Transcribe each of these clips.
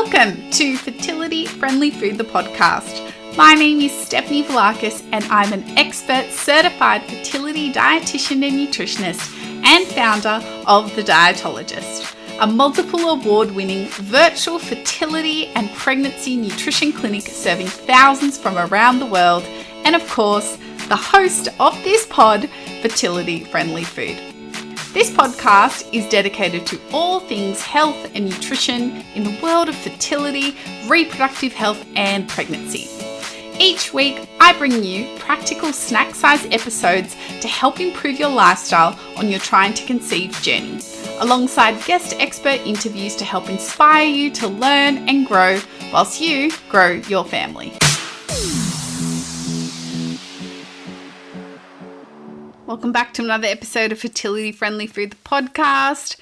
Welcome to Fertility Friendly Food, the podcast. My name is Stephanie Vlakis and I'm an expert certified fertility dietitian and nutritionist and founder of The Dietologist, a multiple award-winning virtual fertility and pregnancy nutrition clinic serving thousands from around the world, and of course, the host of this pod, Fertility Friendly Food. This podcast is dedicated to all things health and nutrition in the world of fertility, reproductive health, and pregnancy. Each week, I bring you practical snack-sized episodes to help improve your lifestyle on your trying to conceive journey, alongside guest expert interviews to help inspire you to learn and grow whilst you grow your family. Welcome back to another episode of Fertility Friendly Food, the podcast.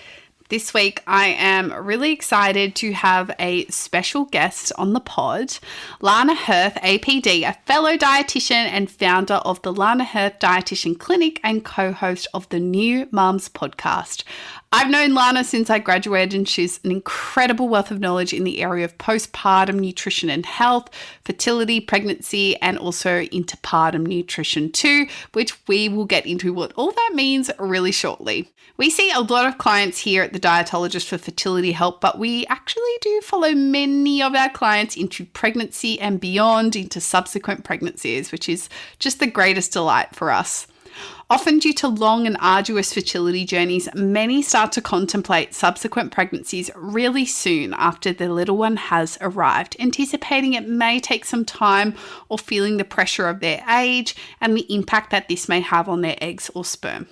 This week, I am really excited to have a special guest on the pod, Lana Hirth, APD, a fellow dietitian and founder of the Lana Hirth Dietitian Clinic and co-host of the New Mums podcast. I've known Lana since I graduated, and she's an incredible wealth of knowledge in the area of postpartum nutrition and health, fertility, pregnancy, and also interpartum nutrition too, which we will get into what all that means really shortly. We see a lot of clients here at the Dietologist for fertility help, but we actually do follow many of our clients into pregnancy and beyond, into subsequent pregnancies, which is just the greatest delight for us. Often due to long and arduous fertility journeys, many start to contemplate subsequent pregnancies really soon after their little one has arrived, anticipating it may take some time or feeling the pressure of their age and the impact that this may have on their eggs or sperm.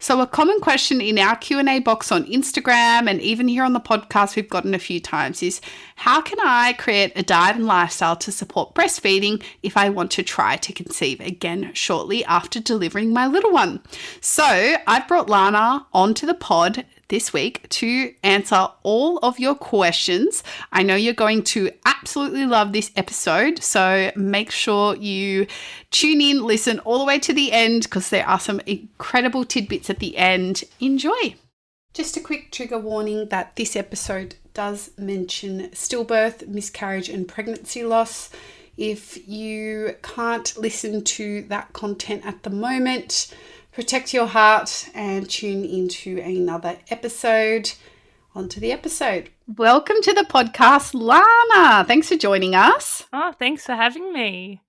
So a common question in our Q&A box on Instagram and even here on the podcast we've gotten a few times is, how can I create a diet and lifestyle to support breastfeeding if I want to try to conceive again shortly after delivering my little one? So I've brought Lana onto the pod this week to answer all of your questions. I know you're going to absolutely love this episode, so make sure you tune in, listen all the way to the end because there are some incredible tidbits at the end. Enjoy. Just a quick trigger warning that this episode does mention stillbirth, miscarriage, and pregnancy loss. If you can't listen to that content at the moment, protect your heart and tune into another episode. On to the episode. Welcome to the podcast, Lana. Thanks for joining us. Oh, thanks for having me.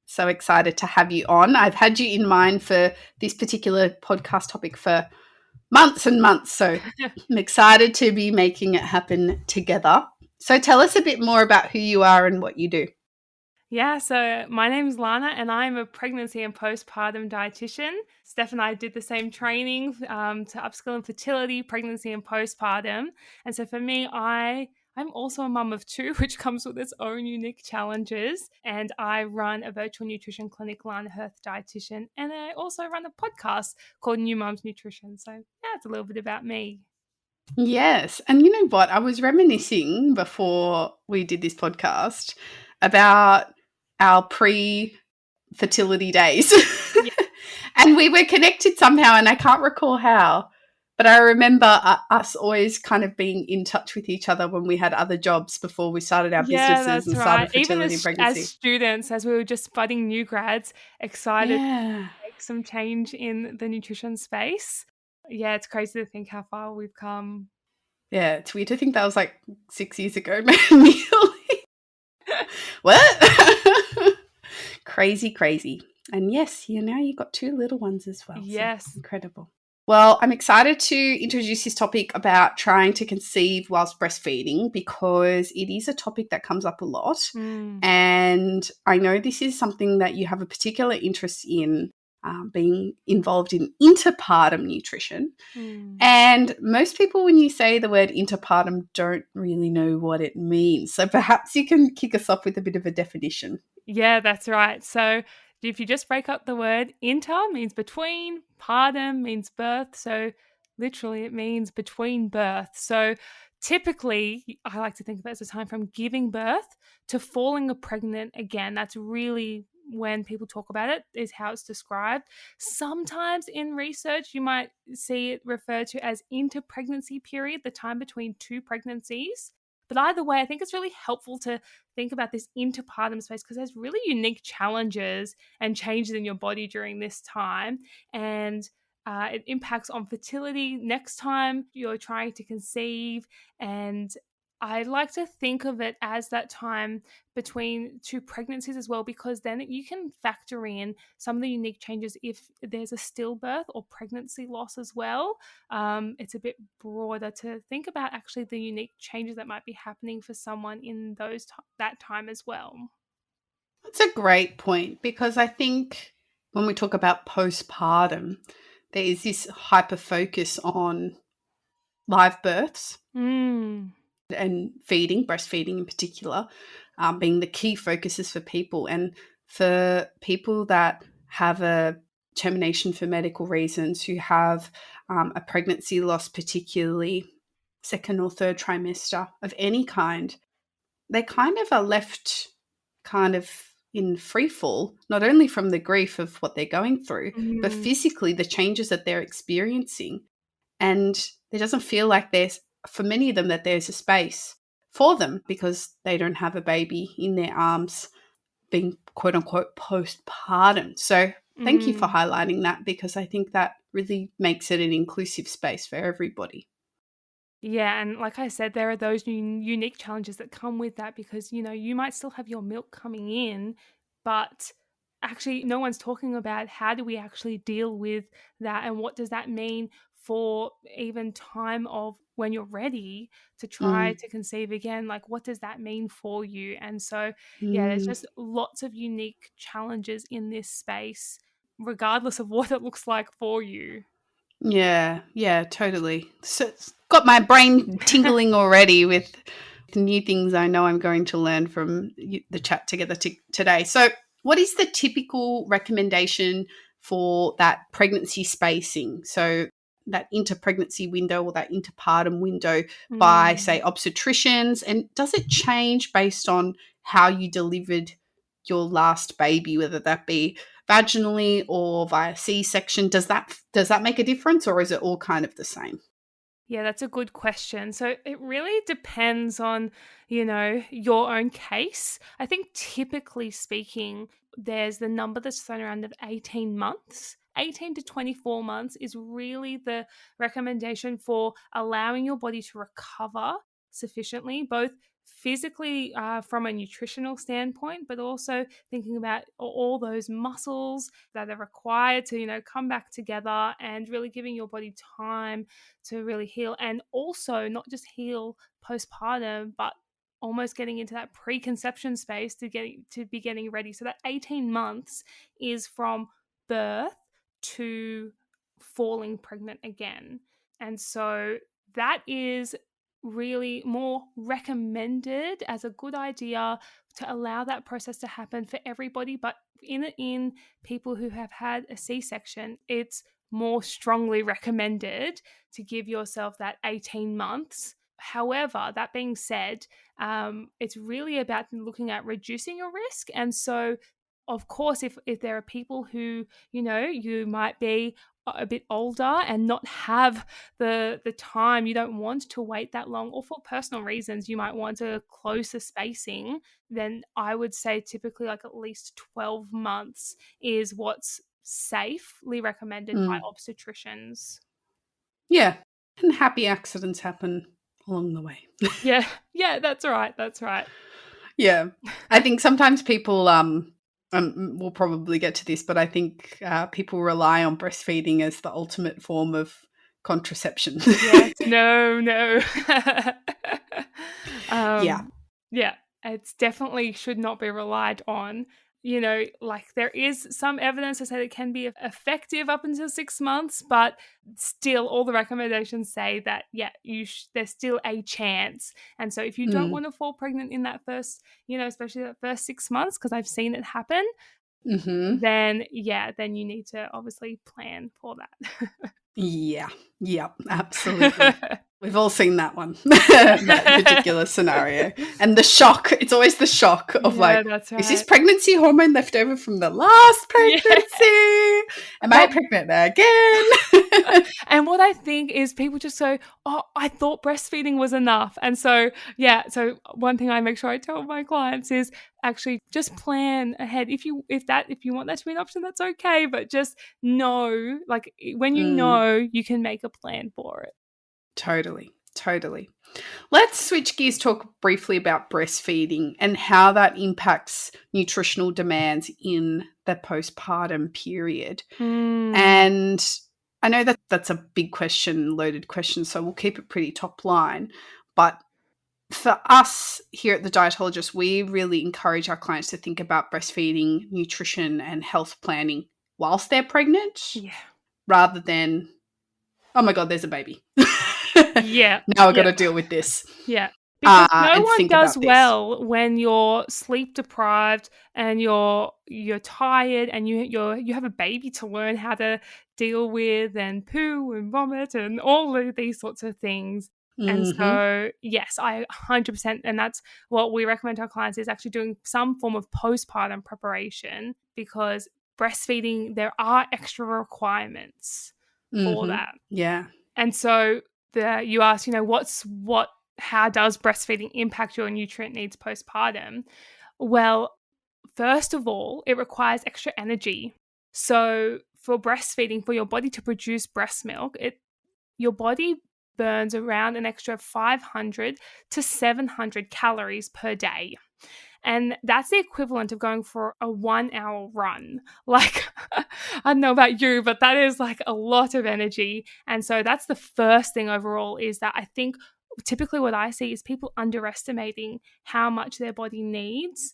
So excited to have you on. I've had you in mind for this particular podcast topic for months and months, so I'm excited to be making it happen together. So tell us a bit more about who you are and what you do. Yeah, so my name's Lana and I'm a pregnancy and postpartum dietitian. Steph and I did the same training to upskill in fertility, pregnancy and postpartum. And so for me, I'm also a mum of two, which comes with its own unique challenges. And I run a virtual nutrition clinic, Lana Hirth Dietitian, and I also run a podcast called New Mums Nutrition. So yeah, it's a little bit about me. Yes. And you know what? I was reminiscing before we did this podcast about our pre-fertility days. Yeah. And we were connected somehow, and I can't recall how, but I remember us always kind of being in touch with each other when we had other jobs before we started our businesses and started fertility and pregnancy. As students, as we were just budding new grads, excited to make some change in the nutrition space. Yeah, it's crazy to think how far we've come. Yeah, it's weird to think that was like 6 years ago, maybe. What? Crazy. And yes, now you've got two little ones as well. Yes. So incredible. Well, I'm excited to introduce this topic about trying to conceive whilst breastfeeding because it is a topic that comes up a lot. And I know this is something that you have a particular interest in, being involved in interpartum nutrition. And most people, when you say the word interpartum, don't really know what it means. So perhaps you can kick us off with a bit of a definition. Yeah, that's right. So if you just break up the word, inter means between, partum means birth. So literally it means between birth. So typically I like to think of it as a time from giving birth to falling pregnant again. That's really when people talk about it, is how it's described. Sometimes in research, you might see it referred to as interpregnancy period, the time between two pregnancies. But either way, I think it's really helpful to think about this interpartum space because there's really unique challenges and changes in your body during this time. And it impacts on fertility next time you're trying to conceive. And I like to think of it as that time between two pregnancies as well, because then you can factor in some of the unique changes if there's a stillbirth or pregnancy loss as well. It's a bit broader to think about actually the unique changes that might be happening for someone in that time as well. That's a great point, because I think when we talk about postpartum, there is this hyper focus on live births and breastfeeding in particular, being the key focuses for people. And for people that have a termination for medical reasons, who have a pregnancy loss, particularly second or third trimester of any kind, they kind of are left kind of in free fall, not only from the grief of what they're going through, but physically the changes that they're experiencing. And there doesn't feel like there's, for many of them, that there's a space for them because they don't have a baby in their arms being quote unquote postpartum. So thank you for highlighting that, because I think that really makes it an inclusive space for everybody. Yeah, and like I said, there are those unique challenges that come with that because, you might still have your milk coming in, but actually no one's talking about how do we actually deal with that and what does that mean for even time of when you're ready to try to conceive again. Like, what does that mean for you? And so, yeah, there's just lots of unique challenges in this space, regardless of what it looks like for you. Yeah, totally. So it's got my brain tingling already with the new things I know I'm going to learn from the chat together today. So what is the typical recommendation for that pregnancy spacing? So that interpregnancy window or that interpartum window by, say, obstetricians? And does it change based on how you delivered your last baby, whether that be vaginally or via C-section? Does that make a difference, or is it all kind of the same? Yeah, that's a good question. So it really depends on, your own case. I think typically speaking, there's the number that's thrown around of 18 months. 18 to 24 months is really the recommendation for allowing your body to recover sufficiently, both physically from a nutritional standpoint, but also thinking about all those muscles that are required to, come back together and really giving your body time to really heal, and also not just heal postpartum, but almost getting into that preconception space to be getting ready. So that 18 months is from birth to falling pregnant again. And so that is really more recommended as a good idea to allow that process to happen for everybody. But in people who have had a C-section, it's more strongly recommended to give yourself that 18 months. However, that being said, it's really about looking at reducing your risk. And so, of course, if there are people who, you might be a bit older and not have the time, you don't want to wait that long, or for personal reasons you might want a closer spacing, then I would say typically like at least 12 months is what's safely recommended by obstetricians. Yeah, and happy accidents happen along the way. Yeah, that's right. Yeah, I think sometimes people we'll probably get to this, but I think people rely on breastfeeding as the ultimate form of contraception. Yes, no. Yeah, it's definitely should not be relied on. Like there is some evidence to say that it can be effective up until 6 months, but still all the recommendations say that, there's still a chance. And so if you don't want to fall pregnant in that first, especially that first 6 months, because I've seen it happen, then you need to obviously plan for that. Yeah, absolutely. We've all seen that one, that particular scenario. And the shock, it's always the shock of that's right. Is this pregnancy hormone left over from the last pregnancy? Am I pregnant again? And what I think is people just go, oh, I thought breastfeeding was enough. And so, yeah, so one thing I make sure I tell my clients is actually just plan ahead. If you want that to be an option, that's okay. But just know, like when you know, you can make a plan for it. Totally. Let's switch gears, talk briefly about breastfeeding and how that impacts nutritional demands in the postpartum period. And I know that that's a big question, loaded question, so we'll keep it pretty top line. But for us here at The Dietologist, we really encourage our clients to think about breastfeeding, nutrition, and health planning whilst they're pregnant, rather than, oh my God, there's a baby. Yeah. Now I've got to deal with this. Yeah. Because no and one think does about this. well when you're sleep deprived and you're tired and you have a baby to learn how to deal with, and poo and vomit and all of these sorts of things. And so, yes, I 100%, and that's what we recommend to our clients, is actually doing some form of postpartum preparation, because breastfeeding, there are extra requirements for that. Yeah. And so you asked, how does breastfeeding impact your nutrient needs postpartum? Well, first of all, it requires extra energy. So for breastfeeding, for your body to produce breast milk, your body burns around an extra 500 to 700 calories per day. And that's the equivalent of going for a 1-hour run. Like, I don't know about you, but that is like a lot of energy. And so that's the first thing overall, is that I think typically what I see is people underestimating how much their body needs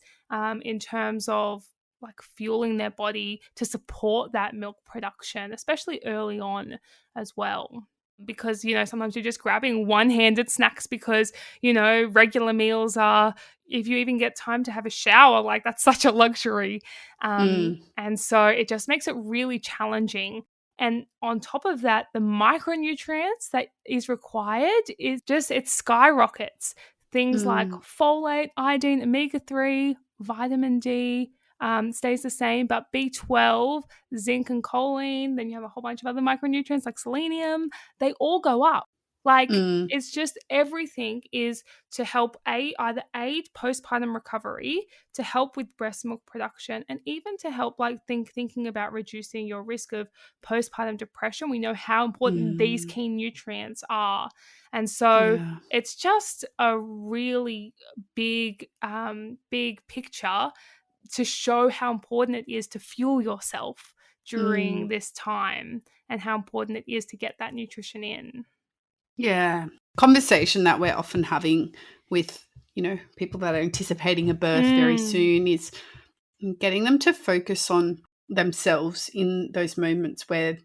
in terms of like fueling their body to support that milk production, especially early on as well. Because, sometimes you're just grabbing one-handed snacks because, regular meals are, if you even get time to have a shower, like that's such a luxury. And so it just makes it really challenging. And on top of that, the micronutrients that is required it skyrockets. Things like folate, iodine, omega-3, vitamin D, stays the same, but B12, zinc and choline, then you have a whole bunch of other micronutrients like selenium, they all go up. Like, it's just everything is to help either aid postpartum recovery, to help with breast milk production, and even to help thinking about reducing your risk of postpartum depression. We know how important these key nutrients are. And so it's just a really big picture to show how important it is to fuel yourself during this time, and how important it is to get that nutrition in. Yeah. Conversation that we're often having with, people that are anticipating a birth very soon is getting them to focus on themselves in those moments where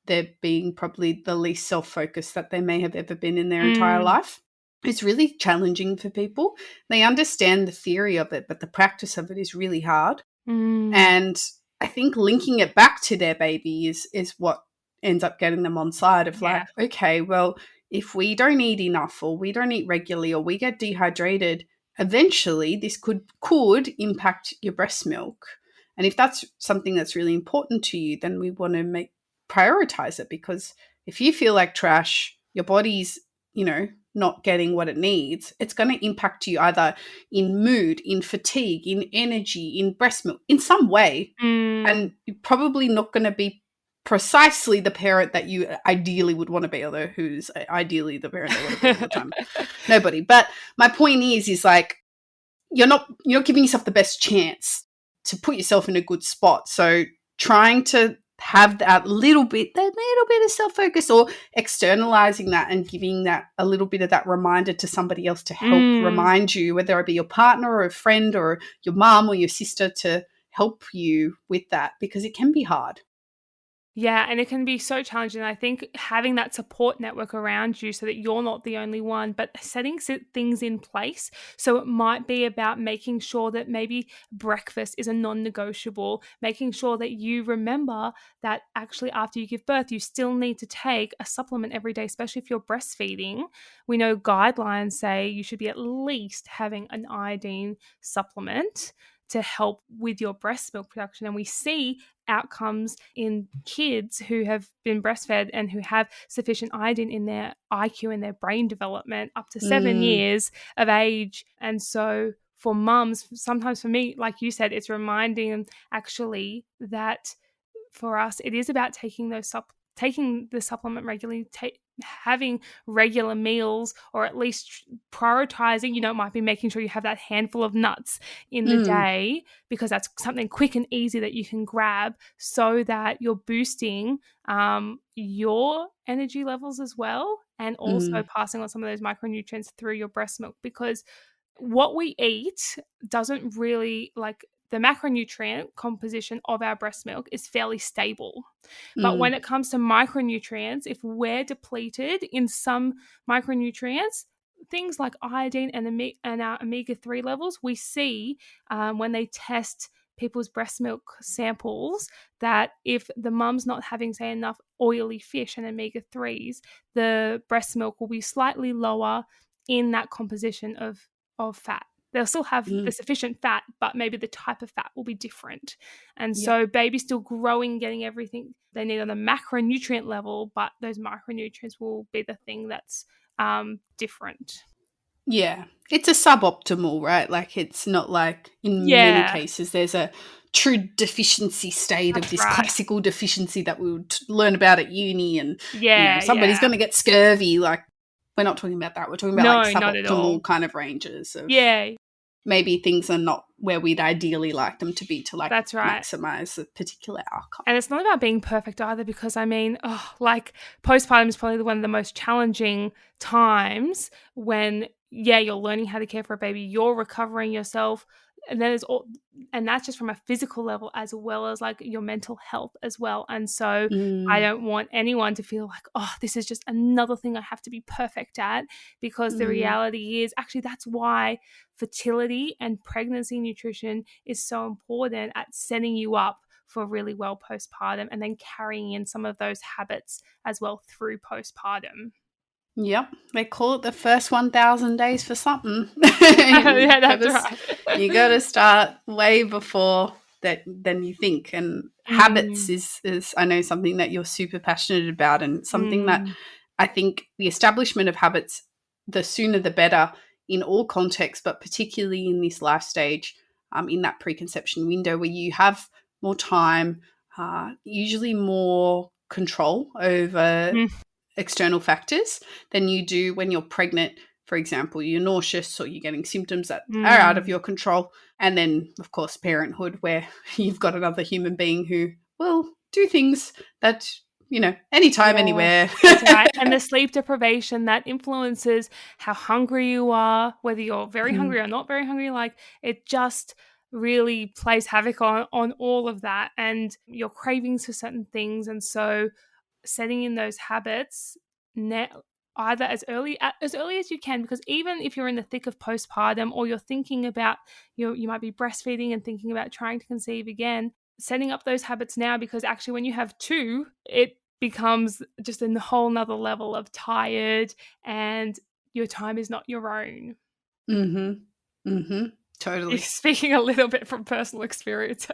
they're being probably the least self-focused that they may have ever been in their entire life. It's really challenging for people. They understand the theory of it, but the practice of it is really hard. And I think linking it back to their baby is what ends up getting them on side of like, okay, well, if we don't eat enough, or we don't eat regularly, or we get dehydrated, eventually this could impact your breast milk. And if that's something that's really important to you, then we want to prioritize it, because if you feel like trash, your body's, not getting what it needs, it's going to impact you either in mood, in fatigue, in energy, in breast milk, in some way. And you're probably not going to be precisely the parent that you ideally would want to be, although who's ideally the parent they want to be all the time? Nobody. But my point is like, you're not giving yourself the best chance to put yourself in a good spot. So trying to have that little bit of self-focus, or externalizing that and giving that a little bit of that reminder to somebody else to help remind you, whether it be your partner or a friend or your mom or your sister, to help you with that, because it can be hard. Yeah, and it can be so challenging. I think having that support network around you so that you're not the only one, but setting things in place. So it might be about making sure that maybe breakfast is a non-negotiable, making sure that you remember that actually after you give birth, you still need to take a supplement every day, especially if you're breastfeeding. We know guidelines say you should be at least having an iodine supplement to help with your breast milk production. And we see outcomes in kids who have been breastfed and who have sufficient iodine in their IQ and their brain development up to 7 years of age. And so for mums, sometimes for me, like you said, it's reminding them actually that for us, it is about taking the supplement regularly, having regular meals, or at least prioritizing. It might be making sure you have that handful of nuts in the day, because that's something quick and easy that you can grab, so that you're boosting your energy levels as well, and also passing on some of those micronutrients through your breast milk. Because what we eat doesn't really, like, the macronutrient composition of our breast milk is fairly stable. But when it comes to micronutrients, if we're depleted in some micronutrients, things like iodine and our omega-3 levels, we see when they test people's breast milk samples that if the mum's not having, say, enough oily fish and omega-3s, the breast milk will be slightly lower in that composition of fat. They'll still have the sufficient fat, but maybe the type of fat will be different. And so baby's still growing, getting everything they need on the macronutrient level, but those micronutrients will be the thing that's different. Yeah. It's a suboptimal, right? Like, it's not like in many cases there's a true deficiency state of this classical deficiency that we would learn about at uni, and somebody's going to get scurvy. Like, we're not talking about that. We're talking about like suboptimal kind of ranges of maybe things are not where we'd ideally like them to be to like maximize a particular outcome. And it's not about being perfect either, because I mean, like, postpartum is probably one of the most challenging times when you're learning how to care for a baby, you're recovering yourself, and then and that's just from a physical level as well as like your mental health as well. And so I don't want anyone to feel like, oh, this is just another thing I have to be perfect at, because the reality is actually that's why fertility and pregnancy nutrition is so important at setting you up for really well postpartum, and then carrying in some of those habits as well through postpartum. Yep, they call it the first 1,000 days for something. That's right. You got to start way before that than you think. And habits is I know something that you're super passionate about, and something that I think the establishment of habits, the sooner the better in all contexts, but particularly in this life stage, in that preconception window where you have more time, usually more control over external factors than you do when you're pregnant. For example, you're nauseous or you're getting symptoms that are out of your control. And then, of course, parenthood, where you've got another human being who will do things that, anytime, anywhere. That's right. And the sleep deprivation that influences how hungry you are, whether you're very hungry or not very hungry, like, it just really plays havoc on all of that and your cravings for certain things. And so setting in those habits either as early as you can, because even if you're in the thick of postpartum, or you're thinking about you might be breastfeeding and thinking about trying to conceive again, setting up those habits now, because actually when you have two, it becomes just a whole nother level of tired, and your time is not your own. Totally. Speaking a little bit from personal experience.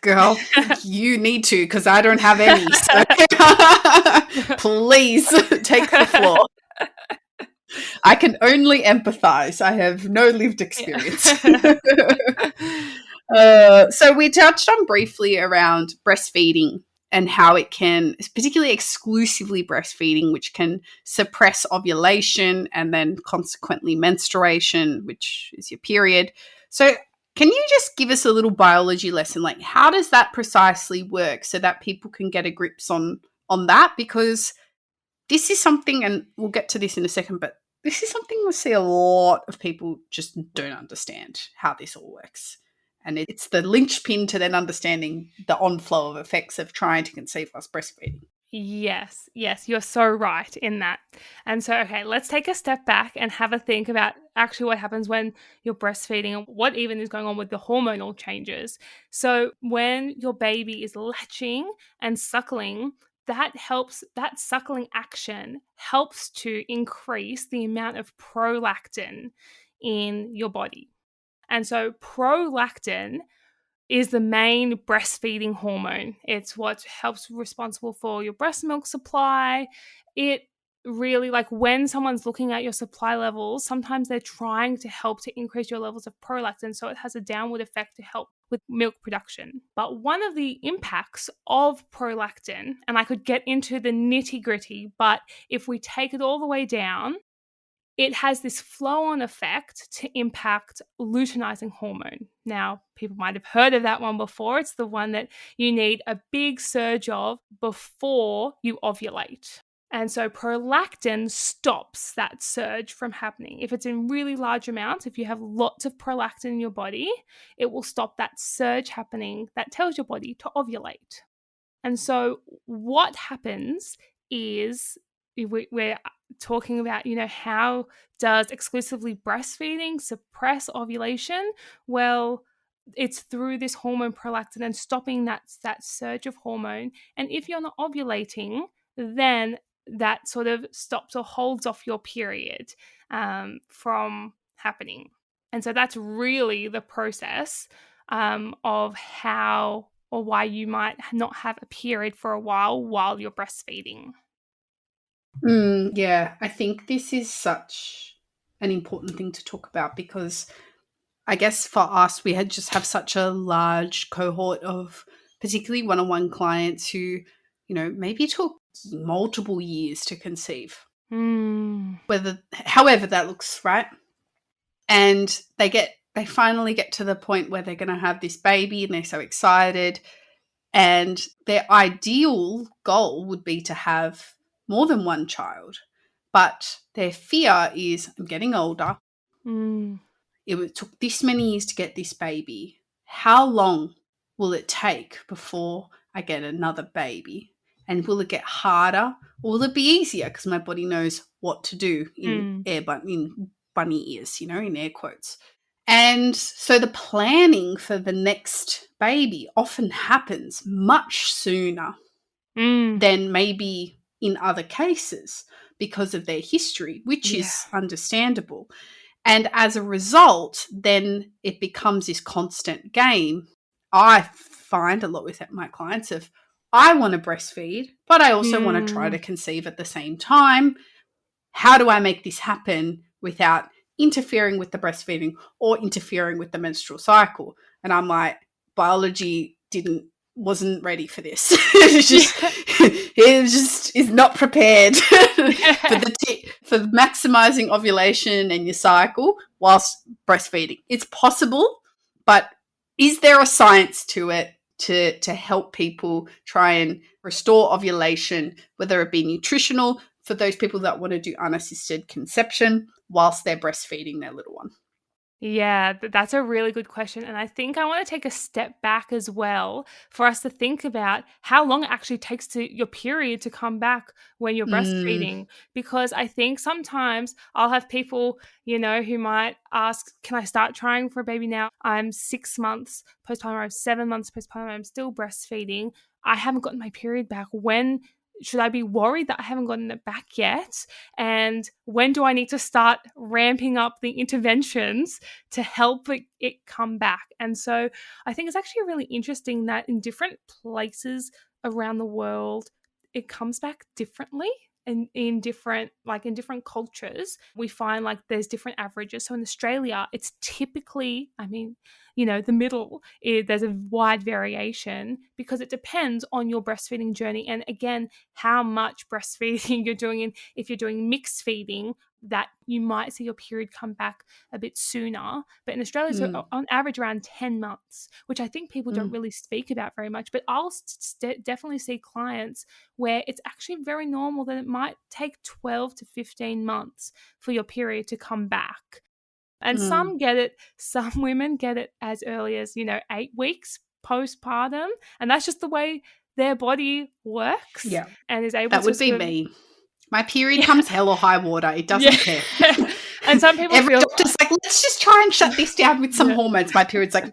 Girl, you need to, because I don't have any. So please take the floor. I can only empathize. I have no lived experience. So we touched on briefly around breastfeeding and how it can, particularly exclusively breastfeeding, which can suppress ovulation and then consequently menstruation, which is your period. So can you just give us a little biology lesson? Like, how does that precisely work so that people can get a grips on that? Because this is something, and we'll get to this in a second, but this is something we see a lot of people just don't understand how this all works. And it's the linchpin to then understanding the on-flow of effects of trying to conceive whilst breastfeeding. Yes, you're so right in that. And so, okay, let's take a step back and have a think about actually what happens when you're breastfeeding and what even is going on with the hormonal changes. So when your baby is latching and suckling, that suckling action helps to increase the amount of prolactin in your body. And so prolactin is the main breastfeeding hormone. It's what helps responsible for your breast milk supply. It really, like when someone's looking at your supply levels, sometimes they're trying to help to increase your levels of prolactin, so it has a downward effect to help with milk production. But one of the impacts of prolactin, and I could get into the nitty-gritty, but if we take it all the way down, it has this flow-on effect to impact luteinizing hormone. Now, people might have heard of that one before. It's the one that you need a big surge of before you ovulate. And so prolactin stops that surge from happening. If it's in really large amounts, if you have lots of prolactin in your body, it will stop that surge happening that tells your body to ovulate. And so what happens is we're talking about, how does exclusively breastfeeding suppress ovulation? Well, it's through this hormone prolactin and stopping that surge of hormone. And if you're not ovulating, then that sort of stops or holds off your period from happening. And so that's really the process of how or why you might not have a period for a while you're breastfeeding. Yeah, I think this is such an important thing to talk about because I guess for us, we had just have such a large cohort of particularly one-on-one clients who, maybe took multiple years to conceive. However that looks, right? And they finally get to the point where they're going to have this baby and they're so excited. And their ideal goal would be to have more than one child. But their fear is, I'm getting older. It took this many years to get this baby. How long will it take before I get another baby? And will it get harder or will it be easier because my body knows what to do in bunny ears, in air quotes. And so the planning for the next baby often happens much sooner than maybe in other cases because of their history, which is understandable. And as a result, then it becomes this constant game. I find a lot with my clients of, I want to breastfeed, but I also want to try to conceive at the same time. How do I make this happen without interfering with the breastfeeding or interfering with the menstrual cycle? And I'm like, biology wasn't ready for this. It just is not prepared for maximizing ovulation and your cycle whilst breastfeeding. It's possible, but is there a science to it to help people try and restore ovulation, whether it be nutritional for those people that want to do unassisted conception whilst they're breastfeeding their little one? Yeah, that's a really good question. And I think I want to take a step back as well for us to think about how long it actually takes to your period to come back when you're breastfeeding. Because I think sometimes I'll have people, who might ask, can I start trying for a baby now? I'm 6 months postpartum, I'm 7 months postpartum, I'm still breastfeeding. I haven't gotten my period back. When should I be worried that I haven't gotten it back yet? And when do I need to start ramping up the interventions to help it come back? And so I think it's actually really interesting that in different places around the world, it comes back differently. And in different cultures, we find like there's different averages. So in Australia, it's typically, the middle, there's a wide variation because it depends on your breastfeeding journey. And again, how much breastfeeding you're doing. And if you're doing mixed feeding, that you might see your period come back a bit sooner. But in Australia, it's on average around 10 months, which I think people don't really speak about very much. But I'll definitely see clients where it's actually very normal that it might take 12 to 15 months for your period to come back. And some women get it as early as, 8 weeks postpartum. And that's just the way their body works. Yeah. And is able that to would be me. My period comes hell or high water. It doesn't care. And some people Every doctor's like, let's just try and shut this down with some hormones. My period's like,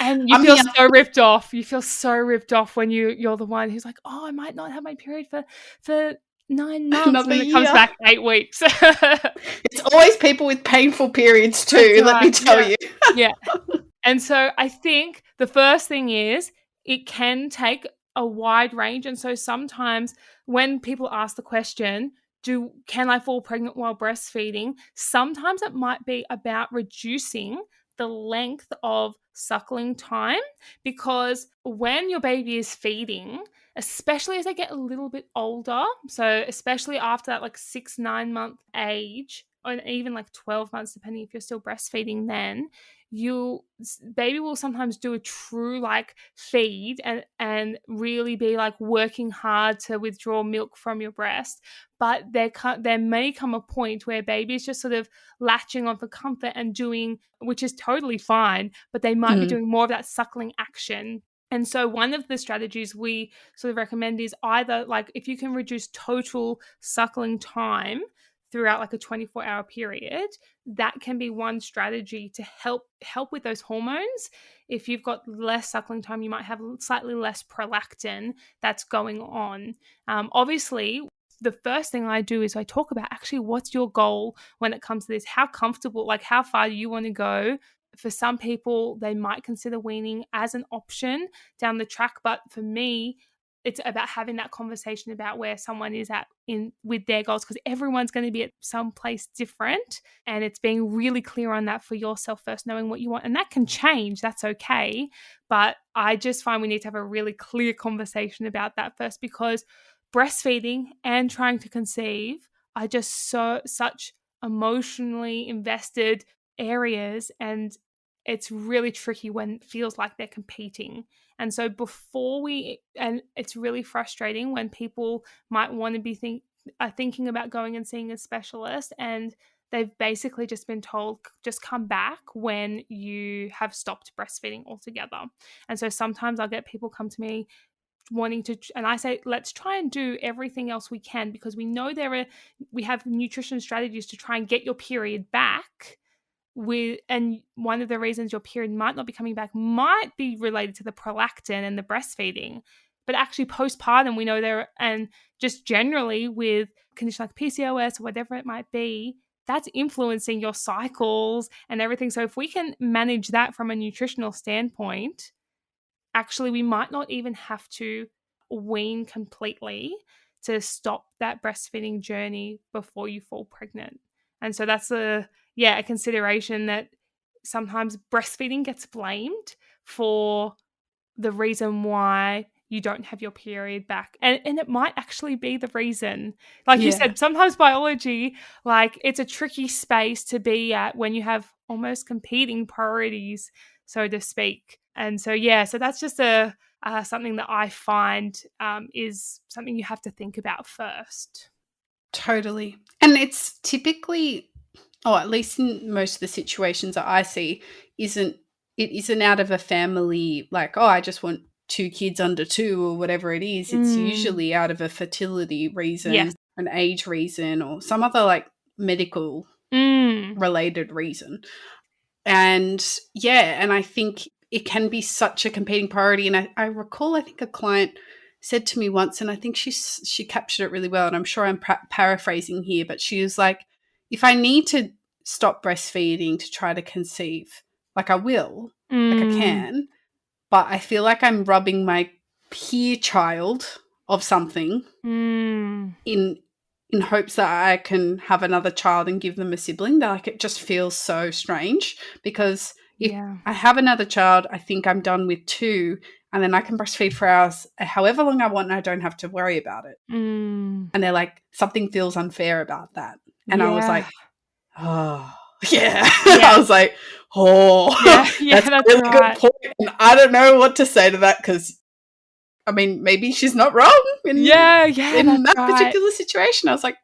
And you feel so ripped off. You feel so ripped off when you're the one who's like, oh, I might not have my period for 9 months, Another and it comes year. back 8 weeks. It's always people with painful periods too, That's let me right, tell yeah. you. Yeah. And so I think the first thing is it can take a wide range. And so sometimes when people ask the question, can I fall pregnant while breastfeeding? Sometimes it might be about reducing the length of suckling time, because when your baby is feeding, especially as they get a little bit older, so especially after that like 6-9 month age, or even like 12 months, depending if you're still breastfeeding, then baby will sometimes do a true like feed and really be like working hard to withdraw milk from your breast. But there may come a point where baby is just sort of latching on for comfort and doing, which is totally fine, but they might be doing more of that suckling action. And so one of the strategies we sort of recommend is either like if you can reduce total suckling time throughout like a 24-hour period, that can be one strategy to help with those hormones. If you've got less suckling time, you might have slightly less prolactin that's going on. Obviously, the first thing I do is I talk about actually what's your goal when it comes to this. How comfortable, like how far do you want to go? For some people, they might consider weaning as an option down the track. But for me, it's about having that conversation about where someone is at in with their goals, because everyone's going to be at some place different, and it's being really clear on that for yourself first, knowing what you want. And that can change, that's okay, but I just find we need to have a really clear conversation about that first, because breastfeeding and trying to conceive are just such emotionally invested areas, and it's really tricky when it feels like they're competing. And so and it's really frustrating when people might want to be thinking about going and seeing a specialist, and they've basically just been told, just come back when you have stopped breastfeeding altogether. And so sometimes I'll get people come to me wanting to, and I say, let's try and do everything else we can, because we know we have nutrition strategies to try and get your period back. And one of the reasons your period might not be coming back might be related to the prolactin and the breastfeeding. But actually postpartum, we know and just generally with conditions like PCOS or whatever it might be, that's influencing your cycles and everything. So if we can manage that from a nutritional standpoint, actually we might not even have to wean completely to stop that breastfeeding journey before you fall pregnant. And so that's a consideration, that sometimes breastfeeding gets blamed for the reason why you don't have your period back. And it might actually be the reason. Like you said, sometimes biology, like it's a tricky space to be at when you have almost competing priorities, so to speak. And so, so that's just something that I find is something you have to think about first. Totally. And it's typically, or at least in most of the situations that I see, it isn't out of a family like, oh, I just want 2 kids under 2 or whatever it is. It's usually out of a fertility reason, an age reason, or some other like medical related reason. And and I think it can be such a competing priority. And I recall, I think a client said to me once, and I think she captured it really well, and I'm sure I'm paraphrasing here, but she was like, if I need to stop breastfeeding to try to conceive, like I will, like I can, but I feel like I'm robbing my peer child of something in hopes that I can have another child and give them a sibling. That like it just feels so strange, because if I have another child, I think I'm done with 2, and then I can breastfeed for hours, however long I want, and I don't have to worry about it. And they're like, something feels unfair about that. And I was like, oh, I was like, oh, that's a really good point. And I don't know what to say to that, because I mean, maybe she's not wrong in that particular situation. I was like,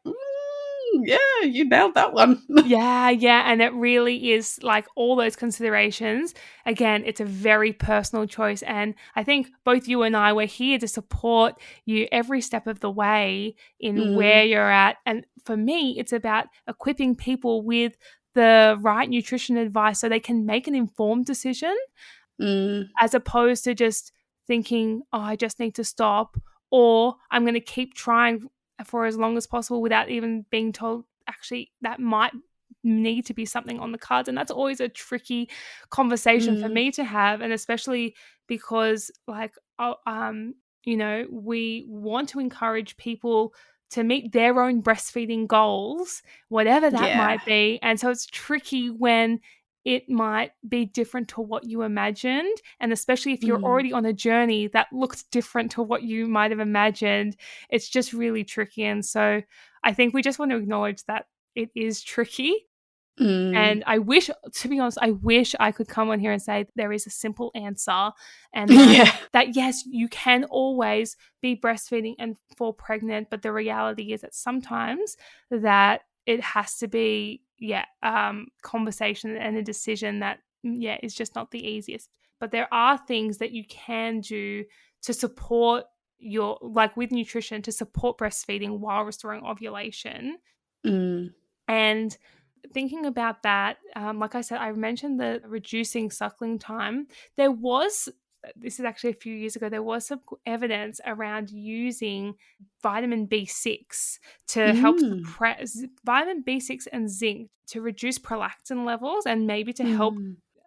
you nailed that one. And it really is like all those considerations. Again, it's a very personal choice, and I think both you and I were here to support you every step of the way in where you're at. And for me, it's about equipping people with the right nutrition advice so they can make an informed decision, as opposed to just thinking, oh, I just need to stop, or I'm going to keep trying for as long as possible without even being told actually that might need to be something on the cards. And that's always a tricky conversation for me to have, and especially because we want to encourage people to meet their own breastfeeding goals, whatever that might be. And so it's tricky when it might be different to what you imagined. And especially if you're already on a journey that looks different to what you might have imagined, it's just really tricky. And so I think we just want to acknowledge that it is tricky. And I wish, to be honest, I wish I could come on here and say there is a simple answer, and that yes, you can always be breastfeeding and fall pregnant, but the reality is that sometimes that it has to be conversation and a decision that is just not the easiest. But there are things that you can do to support your, like with nutrition, to support breastfeeding while restoring ovulation. And thinking about that, like I said, I mentioned the reducing suckling time. This is actually a few years ago, there was some evidence around using vitamin B6 to help suppress vitamin B6 and zinc to reduce prolactin levels and maybe to help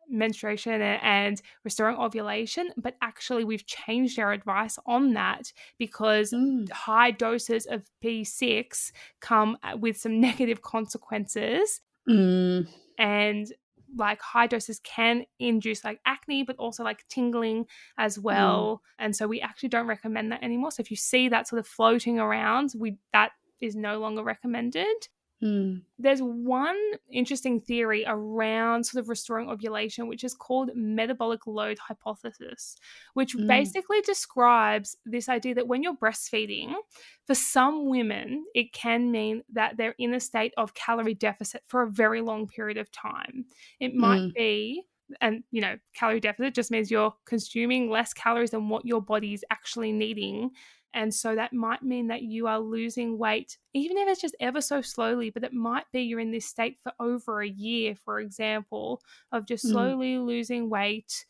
menstruation and restoring ovulation. But actually we've changed our advice on that because high doses of B6 come with some negative consequences. And like high doses can induce like acne, but also like tingling as well. And so we actually don't recommend that anymore. So if you see that sort of floating around, that is no longer recommended. There's one interesting theory around sort of restoring ovulation, which is called metabolic load hypothesis, which basically describes this idea that when you're breastfeeding, for some women, it can mean that they're in a state of calorie deficit for a very long period of time. It might be, and calorie deficit just means you're consuming less calories than what your body is actually needing. And so that might mean that you are losing weight, even if it's just ever so slowly, but it might be you're in this state for over a year, for example, of just slowly losing weight.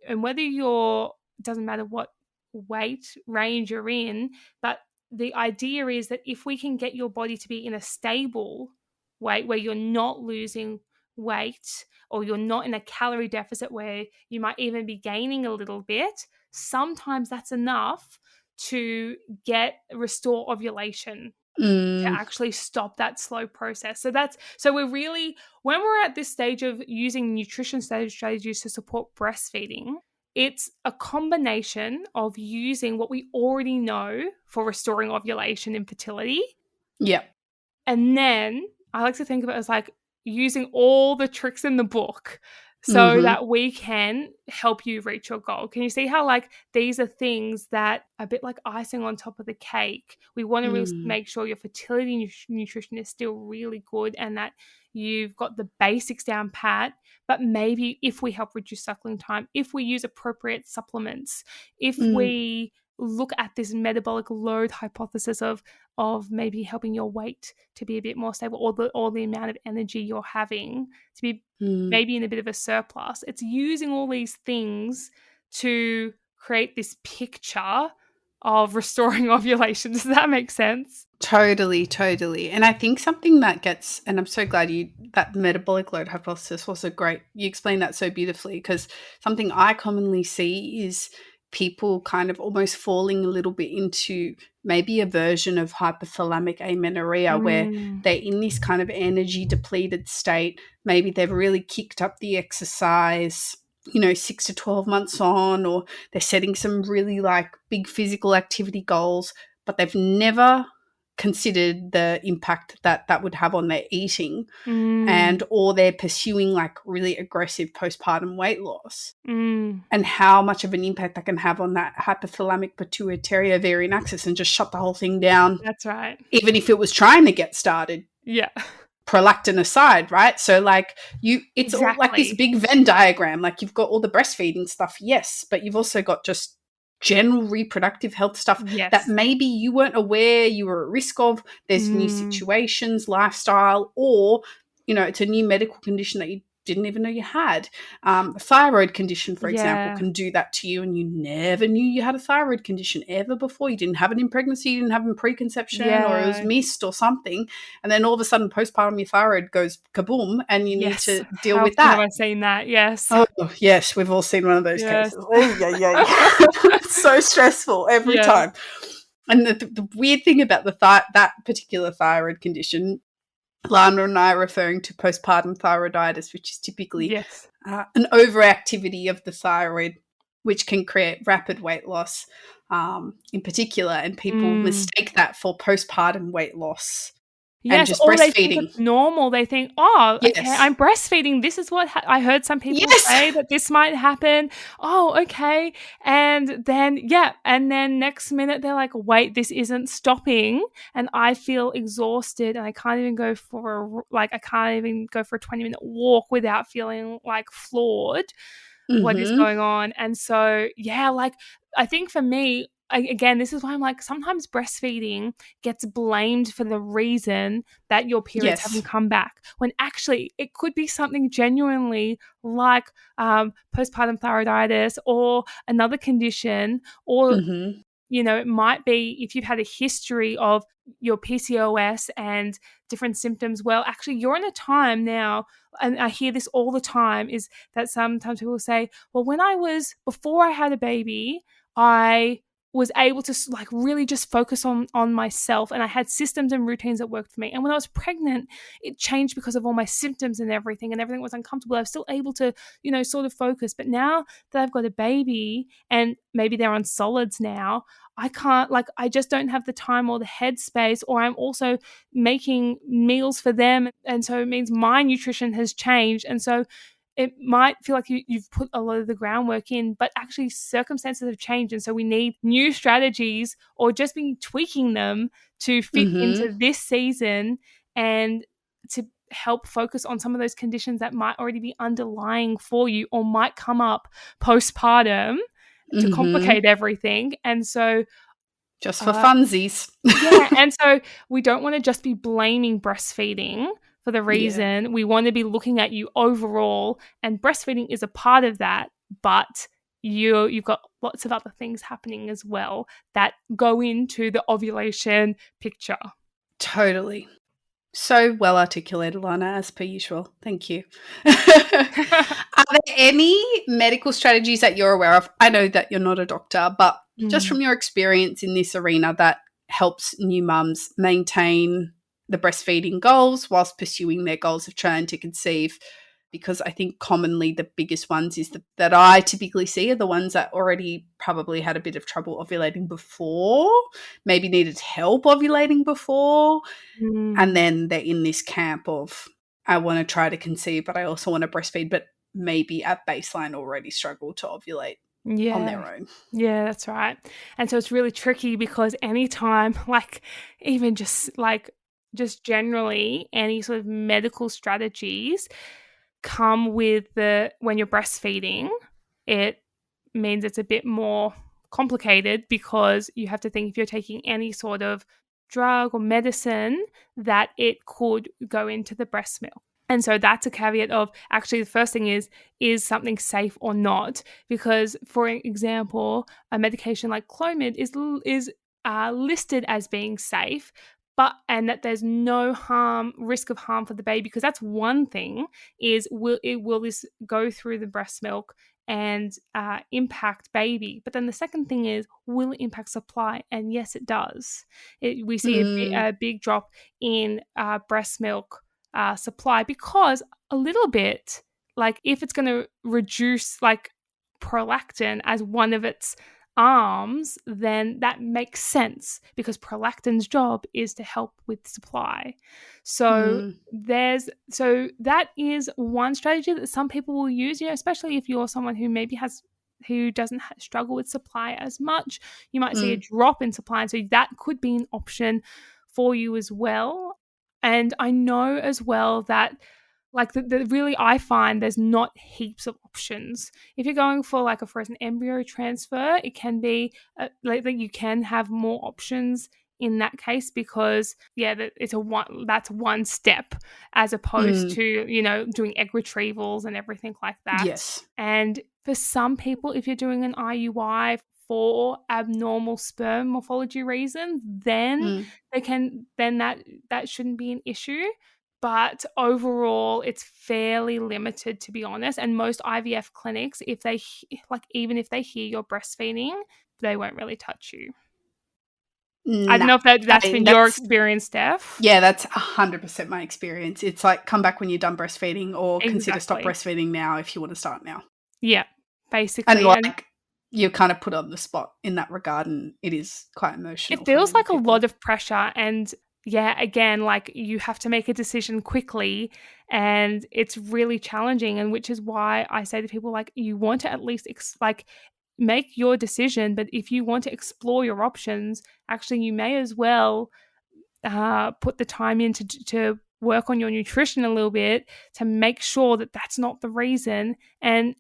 And whether it doesn't matter what weight range you're in, but the idea is that if we can get your body to be in a stable weight where you're not losing weight or you're not in a calorie deficit where you might even be gaining a little bit, sometimes that's enough to restore ovulation, to actually stop that slow process. So we're really, when we're at this stage of using nutrition strategies to support breastfeeding, it's a combination of using what we already know for restoring ovulation and fertility. And then I like to think of it as like using all the tricks in the book so that we can help you reach your goal. Can you see how like these are things that are a bit like icing on top of the cake? We want to really make sure your fertility nutrition is still really good and that you've got the basics down pat, but maybe if we help reduce suckling time, if we use appropriate supplements, if we look at this metabolic load hypothesis of maybe helping your weight to be a bit more stable, or the amount of energy you're having to be maybe in a bit of a surplus. It's using all these things to create this picture of restoring ovulation. Does that make sense? Totally. And I think something that and I'm so glad that metabolic load hypothesis was you explained that so beautifully, because something I commonly see is people kind of almost falling a little bit into maybe a version of hypothalamic amenorrhea where they're in this kind of energy depleted state. Maybe they've really kicked up the exercise, 6 to 12 months on, or they're setting some really like big physical activity goals, but they've never considered the impact that would have on their eating, or they're pursuing like really aggressive postpartum weight loss, and how much of an impact that can have on that hypothalamic pituitary ovarian axis and just shut the whole thing down. That's right. Even if it was trying to get started. Yeah. Prolactin aside, right? So like it's all like this big Venn diagram. Like you've got all the breastfeeding stuff, yes, but you've also got just general reproductive health stuff that maybe you weren't aware you were at risk of. There's new situations, lifestyle, or it's a new medical condition that you didn't even know you had. A thyroid condition, for example, Yeah. can do that to you, and you never knew you had a thyroid condition ever before. You didn't have it in pregnancy, you didn't have it in preconception, or it was Yeah. missed or something. And then all of a sudden, postpartum, your thyroid goes kaboom, and you need Yes. to deal How with often have that. I seen that? Yes. Oh, yes, we've all seen one of those Yes. cases. Yeah. It's so stressful every Yes. time. And the weird thing about that particular thyroid condition, Lana and I are referring to postpartum thyroiditis, which is typically Yes. an overactivity of the thyroid, which can create rapid weight loss in particular. And people mistake that for postpartum weight loss and Yes, just or they think breastfeeding. it's normal. They think, "Oh, okay, Yes. I'm breastfeeding. This is what I heard some people Yes. say that this might happen. Oh, okay." And then, and then next minute they're like, "Wait, this isn't stopping, and I feel exhausted, and I can't even go for a 20-minute walk without feeling like floored. What is Mm-hmm. going on?" And so, like, I think for me, again, this is why I'm like, sometimes breastfeeding gets blamed for the reason that your periods Yes. haven't come back, when actually it could be something genuinely like postpartum thyroiditis or another condition, or Mm-hmm. it might be if you've had a history of your PCOS and different symptoms. Well, actually, you're in a time now, and I hear this all the time, is that sometimes people say, well, before I had a baby, I was able to like really just focus on myself, and I had systems and routines that worked for me. And when I was pregnant, it changed because of all my symptoms and everything was uncomfortable. I was still able to, sort of focus. But now that I've got a baby and maybe they're on solids now, I can't, I just don't have the time or the headspace, or I'm also making meals for them. And so it means my nutrition has changed. And so it might feel like you've put a lot of the groundwork in, but actually circumstances have changed. And so we need new strategies, or just be tweaking them to fit Mm-hmm. into this season, and to help focus on some of those conditions that might already be underlying for you, or might come up postpartum to Mm-hmm. complicate everything. And so Just for funsies. and so we don't want to just be blaming breastfeeding for the Yeah. reason. We want to be looking at you overall, and breastfeeding is a part of that, but you've got lots of other things happening as well that go into the ovulation picture. Totally. So well articulated, Lana, as per usual. Thank you. Are there any medical strategies that you're aware of? I know that you're not a doctor, but just from your experience in this arena, that helps new mums maintain the breastfeeding goals whilst pursuing their goals of trying to conceive? Because I think commonly the biggest ones that I typically see are the ones that already probably had a bit of trouble ovulating before, maybe needed help ovulating before, and then they're in this camp of, I want to try to conceive, but I also want to breastfeed, but maybe at baseline already struggle to ovulate on their own. Yeah, that's right. And so it's really tricky, because anytime, even just generally, any sort of medical strategies come with when you're breastfeeding, it means it's a bit more complicated, because you have to think, if you're taking any sort of drug or medicine, that it could go into the breast milk. And so that's a caveat of, actually, the first thing is something safe or not? Because, for example, a medication like Clomid is listed as being safe, and that there's no risk of harm for the baby. Because that's one thing, is will this go through the breast milk and impact baby? But then the second thing is, will it impact supply? And yes, it does. We see a big drop in breast milk supply, because a little bit, if it's going to reduce prolactin as one of its arms, then that makes sense, because prolactin's job is to help with supply. So that is one strategy that some people will use, especially if you're someone who maybe who doesn't struggle with supply as much. You might see a drop in supply, and so that could be an option for you as well. And I know as well that really, I find there's not heaps of options. If you're going for a frozen embryo transfer, it can be you can have more options in that case, because that's one step as opposed to, you know, doing egg retrievals and everything like that. Yes. And for some people, if you're doing an IUI for abnormal sperm morphology reasons, then that shouldn't be an issue. But overall, it's fairly limited, to be honest. And most IVF clinics, even if they hear you're breastfeeding, they won't really touch you. I don't know if that's been your experience, Steph. Yeah, that's 100% my experience. It's like, come back when you're done breastfeeding, or consider stop Exactly. breastfeeding now if you want to start now. Yeah, basically. And like, you're kind of put on the spot in that regard, and it is quite emotional. It feels like a lot of pressure, and yeah, again, like you have to make a decision quickly, and it's really challenging. And which is why I say to people, like, you want to at least make your decision, but if you want to explore your options, actually you may as well put the time in to work on your nutrition a little bit to make sure that that's not the reason. And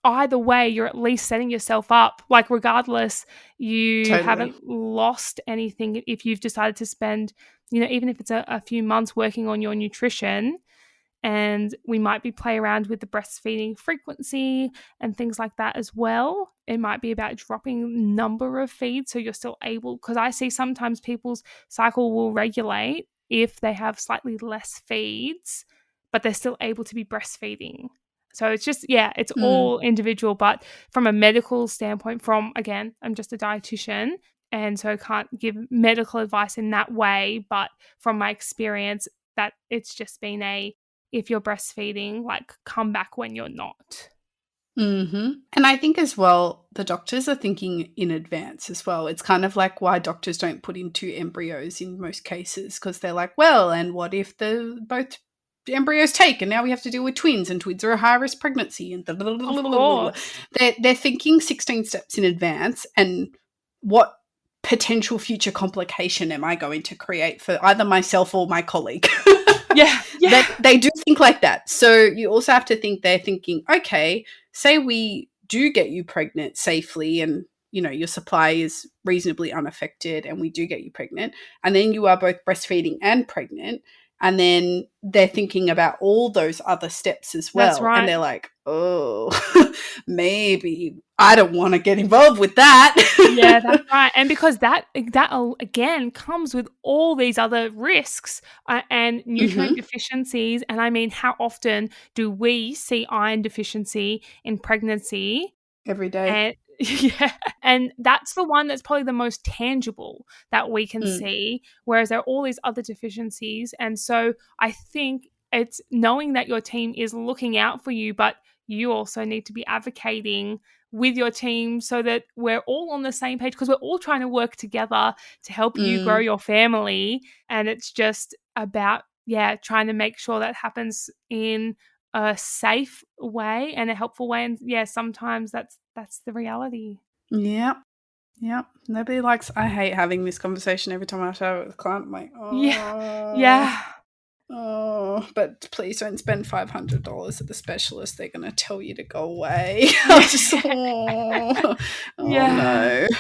either way, you're at least setting yourself up. Like, regardless, you haven't lost anything if you've decided to spend, you know, even if it's a few months working on your nutrition. And we might be play around with the breastfeeding frequency and things like that as well. It might be about dropping number of feeds so you're still able, because I see sometimes people's cycle will regulate if they have slightly less feeds, but they're still able to be breastfeeding. So it's just, it's all individual. But from a medical standpoint, again, I'm just a dietitian, and so I can't give medical advice in that way. But from my experience, that it's just been if you're breastfeeding, like, come back when you're not. Mm-hmm. And I think as well, the doctors are thinking in advance as well. It's kind of like why doctors don't put in 2 embryos in most cases, because they're like, well, and what if both embryos take, and now we have to deal with twins, and twins are a high-risk pregnancy, and Of course. They're thinking 16 steps in advance, and what potential future complication am I going to create for either myself or my colleague? Yeah. They do think like that. So you also have to think they're thinking, okay, say we do get you pregnant safely, and, you know, your supply is reasonably unaffected, and we do get you pregnant, and then you are both breastfeeding and pregnant, and then they're thinking about all those other steps as well. That's right. And they're like, oh, maybe I don't want to get involved with that. Yeah, that's right. And because that again comes with all these other risks and nutrient deficiencies. And I mean, how often do we see iron deficiency in pregnancy? Every day. And that's the one that's probably the most tangible that we can see, whereas there are all these other deficiencies. And so I think it's knowing that your team is looking out for you, but you also need to be advocating with your team so that we're all on the same page, because we're all trying to work together to help you grow your family. And it's just about, trying to make sure that happens in a safe way and a helpful way. And sometimes that's the reality. Yep. Nobody likes, I hate having this conversation every time I have it with a client. I'm like, but please don't spend $500 at the specialist. They're going to tell you to go away. No.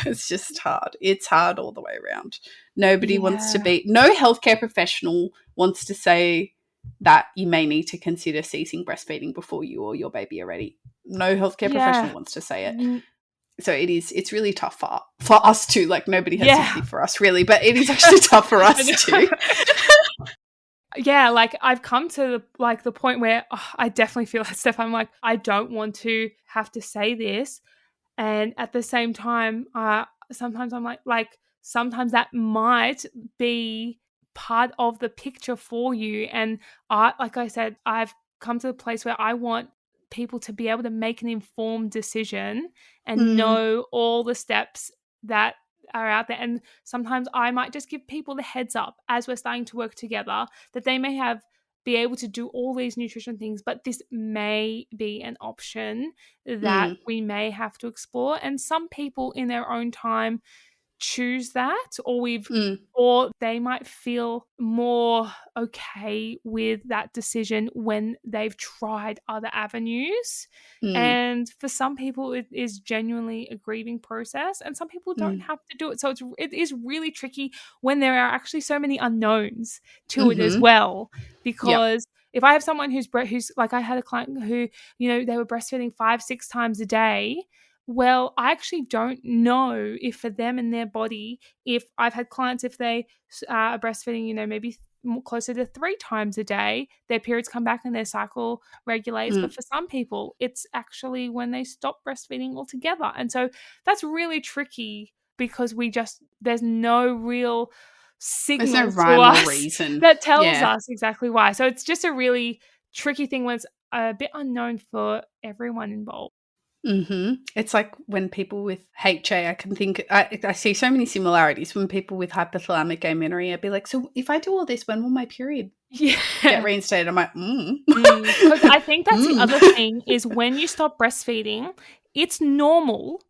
It's just hard. It's hard all the way around. Nobody wants to be, no healthcare professional wants to say that you may need to consider ceasing breastfeeding before you or your baby are ready. No healthcare professional wants to say it. So it's really tough for us too. Like, nobody has sympathy for us really, but it is actually tough for us too. Yeah, like, I've come to the point where I definitely feel that stuff. I'm like, I don't want to have to say this. And at the same time, sometimes I'm like sometimes that might be part of the picture for you. And like I said, I've come to the place where I want people to be able to make an informed decision and know all the steps that are out there. And sometimes I might just give people the heads up as we're starting to work together that they may be able to do all these nutrition things, but this may be an option that we may have to explore. And some people in their own time choose that, Mm. or they might feel more okay with that decision when they've tried other avenues. Mm. And for some people, it is genuinely a grieving process, and some people don't Mm. have to do it. So it is really tricky when there are actually so many unknowns to it as Mm-hmm. well. Yeah. Because if I have someone who's like, I had a client who, they were breastfeeding 5-6 times a day. Well, I actually don't know if for them and their body, if I've had clients, if they are breastfeeding, maybe closer to 3 times a day, their periods come back and their cycle regulates. But Mm. for some people, it's actually when they stop breastfeeding altogether. And so that's really tricky because there's no real There's no signal to rhyme or us reason. that tells Yeah. us exactly why. So it's just a really tricky thing when it's a bit unknown for everyone involved. Mm-hmm. It's like when people with HA, I see so many similarities. When people with hypothalamic amenorrhea be like, so if I do all this, when will my period get Yeah. reinstated? I'm like, Because I think that's the other Mm. thing is when you stop breastfeeding, it's normal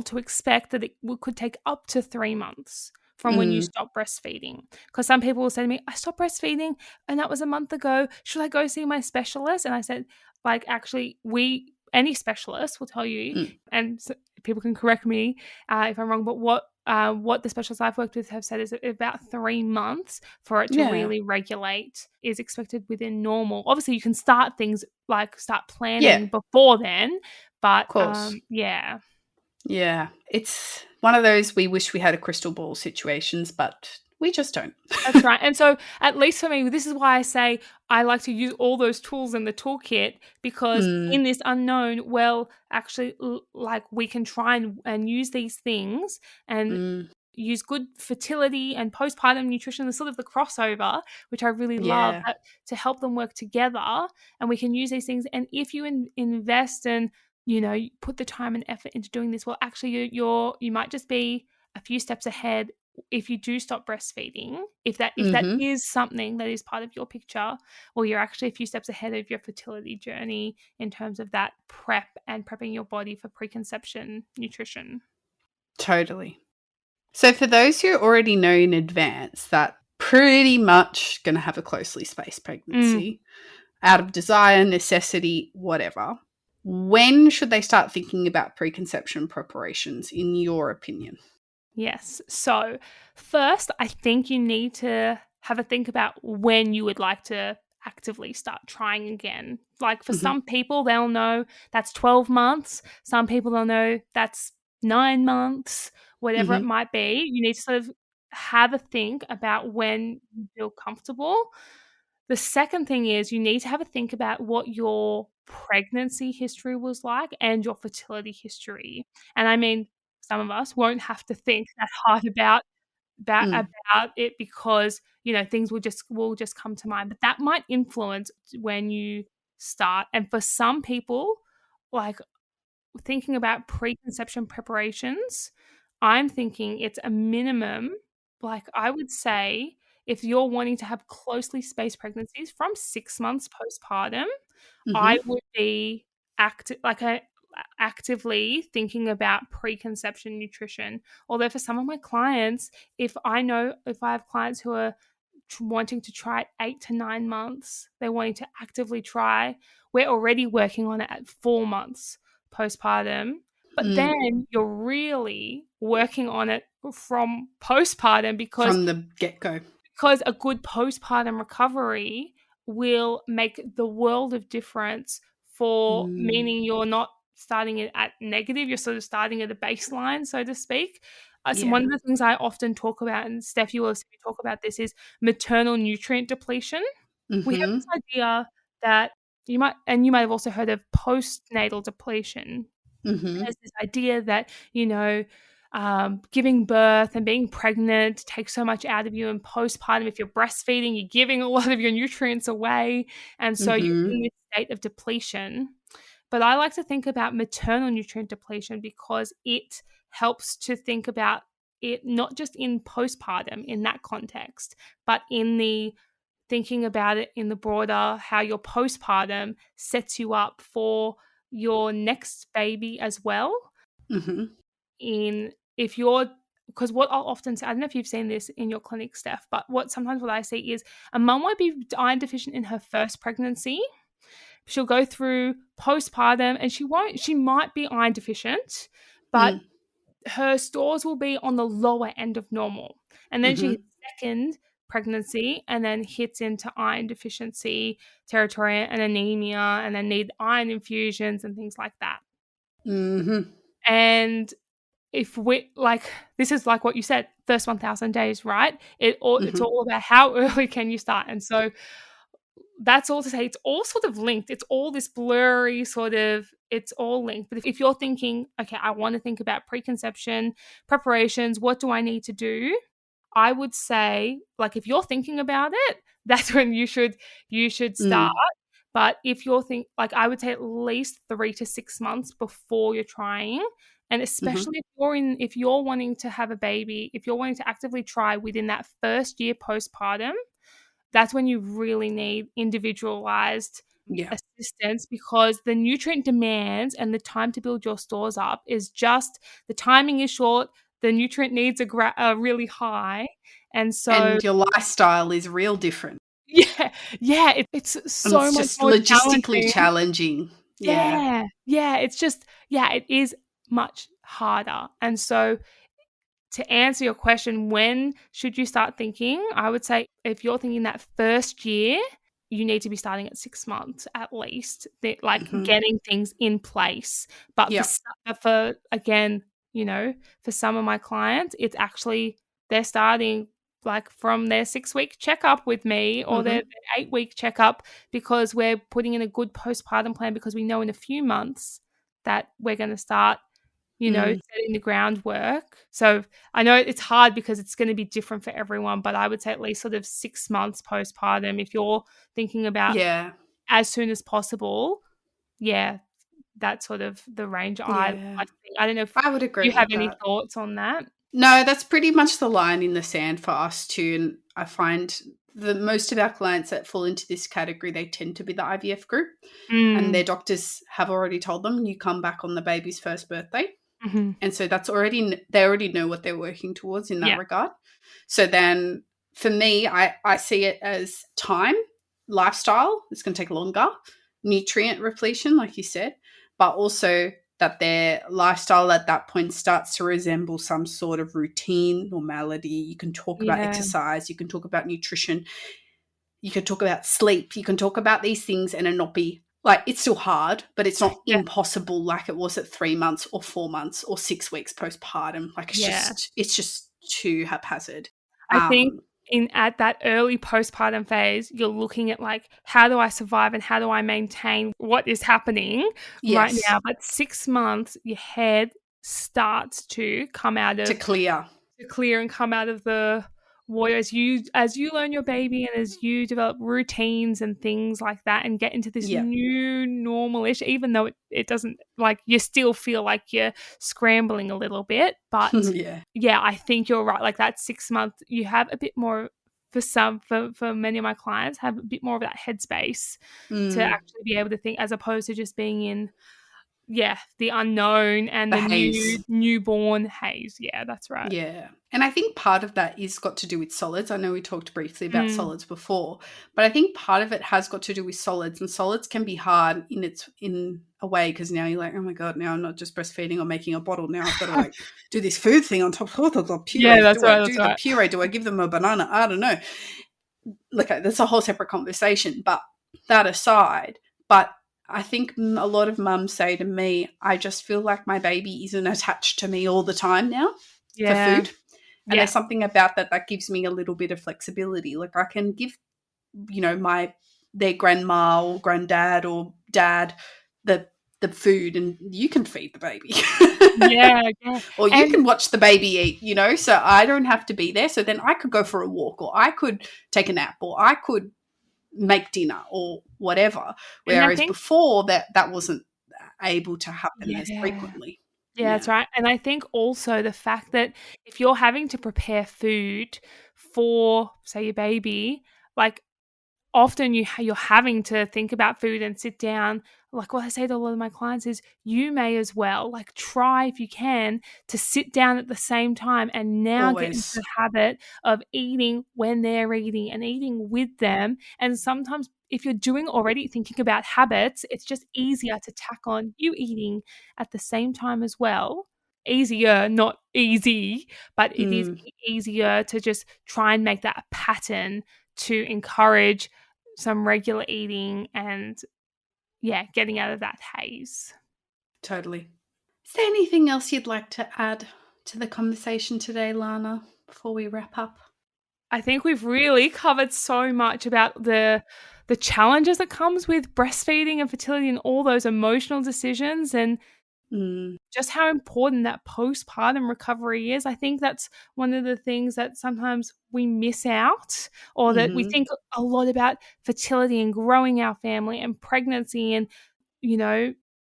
to expect that it could take up to 3 months from when you Mm. stop breastfeeding. Because some people will say to me, I stopped breastfeeding and that was a month ago. Should I go see my specialist? And I said, like, actually, any specialist will tell you, Mm. and people can correct me if I'm wrong, but what the specialists I've worked with have said is about 3 months for it to Yeah. really regulate is expected within normal. Obviously, you can start things like start Yeah. planning before then, but Of course. yeah. Yeah. It's one of those we wish we had a crystal ball situations, but we just don't. That's right. And so, at least for me, this is why I say I like to use all those tools in the toolkit because Mm. in this unknown, well, actually, like we can try and use these things and Mm. use good fertility and postpartum nutrition, the sort of the crossover, which I really love, Yeah. to help them work together. And we can use these things. And if you invest and you put the time and effort into doing this, well, actually, you might just be a few steps ahead if you do stop breastfeeding. If that Mm-hmm. is something that is part of your picture, well, you're actually a few steps ahead of your fertility journey in terms of that prep and prepping your body for preconception nutrition. Totally. So for those who already know in advance that pretty much going to have a closely spaced Mm. pregnancy, out of desire, necessity, whatever, when should they start thinking about preconception preparations, in your opinion? Yes. So, first, I think you need to have a think about when you would like to actively start trying again. Like for Mm-hmm. some people, they'll know that's 12 months. Some people, they'll know that's 9 months, whatever it Mm-hmm. might be. You need to sort of have a think about when you feel comfortable. The second thing is you need to have a think about what your pregnancy history was like and your fertility history. And I mean, some of us won't have to think that hard about Mm. it because, things will just come to mind. But that might influence when you start. And for some people, like thinking about preconception preparations, I'm thinking it's a minimum. Like I would say, if you're wanting to have closely spaced pregnancies from 6 months postpartum, I Mm-hmm. would be actively thinking about preconception nutrition. Although for some of my clients, if I have clients who are wanting to try it 8 to 9 months, they're wanting to actively try, we're already working on it at 4 months postpartum. But Mm. then you're really working on it from postpartum because From the get-go. a good postpartum recovery will make the world of difference for Mm. meaning you're not starting it at negative, you're sort of starting at a baseline, so to speak. So Yeah. one of the things I often talk about, and Steph, you will see me talk about this, is maternal nutrient depletion. We have Mm-hmm. this idea that you might have also heard of postnatal depletion. Mm-hmm. There's this idea that, giving birth and being pregnant takes so much out of you, and postpartum, if you're breastfeeding, you're giving a lot of your nutrients away. And so you're Mm-hmm. in this state of depletion. But I like to think about maternal nutrient depletion because it helps to think about it not just in postpartum in that context, but in the thinking about it in the broader, how your postpartum sets you up for your next baby as well. Mm-hmm. In if you're because what I'll often say, I don't know if you've seen this in your clinic, Steph, but what I see is a mum might be iron deficient in her first pregnancy. She'll go through postpartum and she might be iron deficient, but her stores will be on the lower end of normal. And then she hits second pregnancy and then hits into iron deficiency territory and anemia, and then need iron infusions and things like that. And if we this is like what you said, first 1,000 days, right? It's all about how early can you start. And so that's all to say, it's all sort of linked. It's all this blurry sort of, it's all linked. But if you're thinking, okay, I want to think about preconception, preparations, what do I need to do? I would say, like, if you're thinking about it, that's when you should start. But if you're I would say at least 3 to 6 months before you're trying. And especially if you're wanting to have a baby, if you're wanting to actively try within that first year postpartum, that's when you really need individualized assistance, because the nutrient demands and the time to build your stores up is just, the timing is short, the nutrient needs are really high. And so, and your lifestyle is real different. It's so and it's much just more logistically challenging. It's just, it is much harder. And so, to answer your question, when should you start thinking? I would say if you're thinking that first year, you need to be starting at 6 months at least, getting things in place. But for again, for some of my clients, it's actually they're starting from their 6-week checkup with me or their 8-week checkup, because we're putting in a good postpartum plan, because we know in a few months that we're going to start setting the groundwork. So I know it's hard because it's going to be different for everyone, but I would say at least sort of 6 months postpartum, if you're thinking about as soon as possible. That's sort of the range I think. I don't know if I would agree you have with any that. thoughts on that. No, that's pretty much the line in the sand for us too. And I find the most of our clients that fall into this category, they tend to be the IVF group, and their doctors have already told them you come back on the baby's first birthday. And so they already know what they're working towards in that regard. So then for me, I see it as time, lifestyle, it's going to take longer, nutrient repletion, like you said, but also that their lifestyle at that point starts to resemble some sort of routine, normality. You can talk about exercise, you can talk about nutrition, you can talk about sleep, you can talk about these things and it not be it's still hard, but it's not impossible like it was at 3 months or 4 months or 6 weeks postpartum. It's just too haphazard. I think at that early postpartum phase, you're looking at how do I survive and how do I maintain what is happening right now? But 6 months, your head starts to come out of clear and come out of the water as you learn your baby and as you develop routines and things like that and get into this new normal-ish, even though it doesn't, you still feel like you're scrambling a little bit. But I think you're right. That 6 month, you have a bit more, for many of my clients, have a bit more of that headspace to actually be able to think, as opposed to just being in the unknown and the newborn haze. Yeah, that's right. Yeah. And I think part of that is got to do with solids. I know we talked briefly about solids before, but I think part of it has got to do with solids, and solids can be hard in a way, because now you're like, oh my God, now I'm not just breastfeeding or making a bottle. Now I've got to do this food thing on top of the puree. Yeah, that's right. The puree? Do I give them a banana? I don't know. That's a whole separate conversation, but that aside, I think a lot of mums say to me, I just feel like my baby isn't attached to me all the time now for food. And there's something about that gives me a little bit of flexibility. I can give, their grandma or granddad or dad the food, and you can feed the baby. Or you can watch the baby eat, so I don't have to be there. So then I could go for a walk, or I could take a nap, or I could make dinner or whatever, whereas before that wasn't able to happen as frequently. That's right. And I think also the fact that if you're having to prepare food for, say, your baby, often you're having to think about food and sit down. Like what I say to a lot of my clients is, you may as well like try if you can to sit down at the same time and now get into Always. the habit of eating when they're eating and eating with them. And sometimes if you're doing already thinking about habits, it's just easier to tack on you eating at the same time as well. Easier, not easy, but it is easier to just try and make that a pattern to encourage some regular eating and getting out of that haze. Totally. Is there anything else you'd like to add to the conversation today, Lana, before we wrap up? I think we've really covered so much about the challenges that comes with breastfeeding and fertility and all those emotional decisions, and just how important that postpartum recovery is. I think that's one of the things that sometimes we miss out, or that we think a lot about fertility and growing our family and pregnancy, and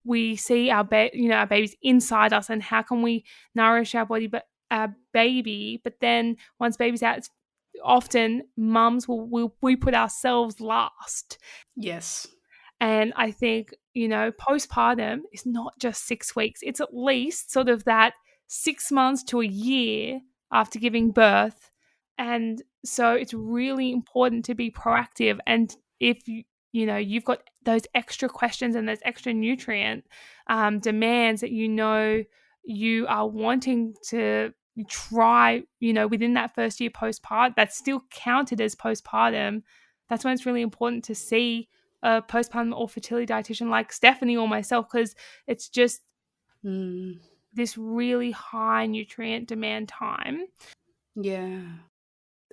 we see our babies inside us and how can we nourish our body, but our baby. But then once baby's out, it's often mums we put ourselves last. Yes. And I think, postpartum is not just 6 weeks. It's at least sort of that 6 months to a year after giving birth. And so it's really important to be proactive. And if you've got those extra questions and those extra nutrient demands that you are wanting to try, within that first year postpartum, that's still counted as postpartum. That's when it's really important to see a postpartum or fertility dietitian like Stephanie or myself, because it's just this really high nutrient demand time. Yeah.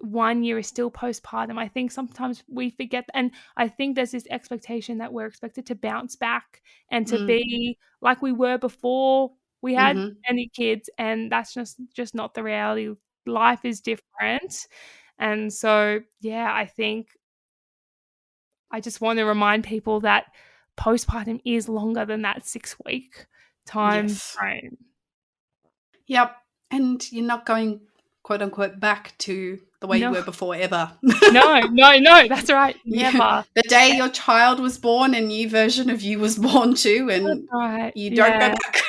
1 year is still postpartum. I think sometimes we forget, and I think there's this expectation that we're expected to bounce back and to be like we were before we had any kids, and that's just not the reality. Life is different. And so, I think I just want to remind people that postpartum is longer than that 6-week time frame. Yep. And you're not going, quote unquote, back to the way you were before ever. No, that's right. Never. The day your child was born, a new version of you was born too, and you don't go back.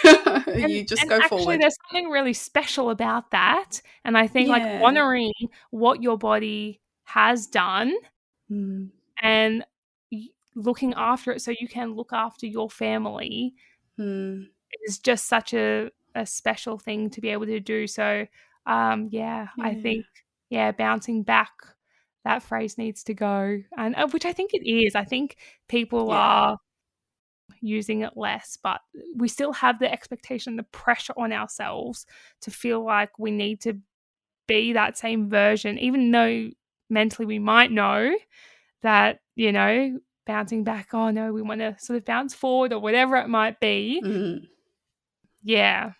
You just go forward. Actually, there's something really special about that. And I think like honoring what your body has done and looking after it so you can look after your family is just such a special thing to be able to do. So I think bouncing back, that phrase needs to go, and which I think it is. I think people are using it less, but we still have the expectation, the pressure on ourselves to feel like we need to be that same version, even though mentally we might know that, bouncing back, oh no, we want to sort of bounce forward or whatever it might be. Yeah.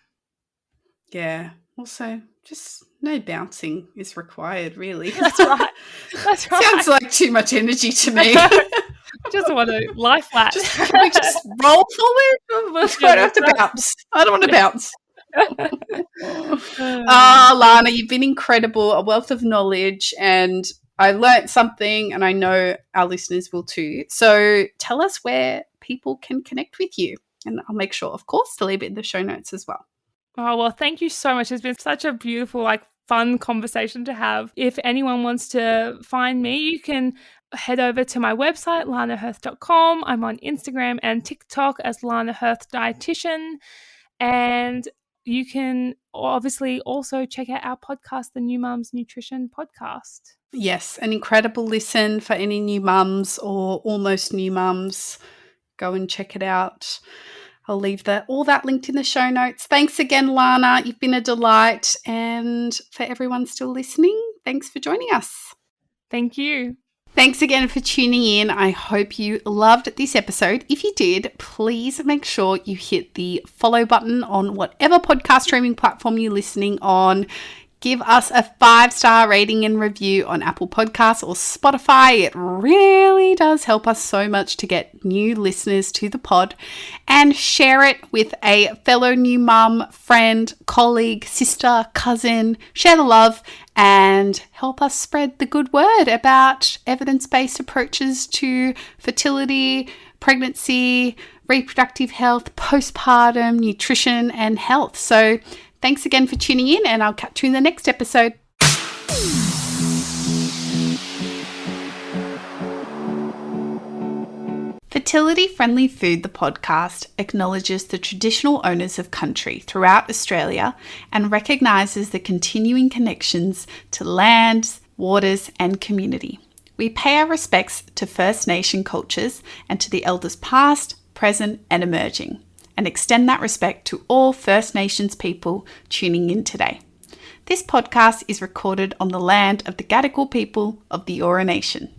Also, just no bouncing is required, really. That's right. Sounds like too much energy to me. Just want to lie flat. Can we just roll forward? I don't have to bounce. I don't want to bounce. Lana, you've been incredible, a wealth of knowledge, and I learnt something, and I know our listeners will too. So tell us where people can connect with you, and I'll make sure, of course, to leave it in the show notes as well. Oh, well, thank you so much. It's been such a beautiful, fun conversation to have. If anyone wants to find me, you can head over to my website, lanahirth.com. I'm on Instagram and TikTok as Lana Hirth Dietitian. And you can obviously also check out our podcast, the New Mums Nutrition Podcast. Yes, an incredible listen for any new mums or almost new mums. Go and check it out. I'll leave all that linked in the show notes. Thanks again, Lana. You've been a delight. And for everyone still listening, thanks for joining us. Thank you. Thanks again for tuning in. I hope you loved this episode. If you did, please make sure you hit the follow button on whatever podcast streaming platform you're listening on. Give us a 5-star rating and review on Apple Podcasts or Spotify. It really does help us so much to get new listeners to the pod. And share it with a fellow new mum, friend, colleague, sister, cousin. Share the love and help us spread the good word about evidence-based approaches to fertility, pregnancy, reproductive health, postpartum, nutrition, and health. So thanks again for tuning in, and I'll catch you in the next episode. Fertility Friendly Food, the podcast, acknowledges the traditional owners of country throughout Australia and recognises the continuing connections to lands, waters, and community. We pay our respects to First Nation cultures and to the elders past, present, and emerging, and extend that respect to all First Nations people tuning in today. This podcast is recorded on the land of the Gadigal people of the Eora Nation.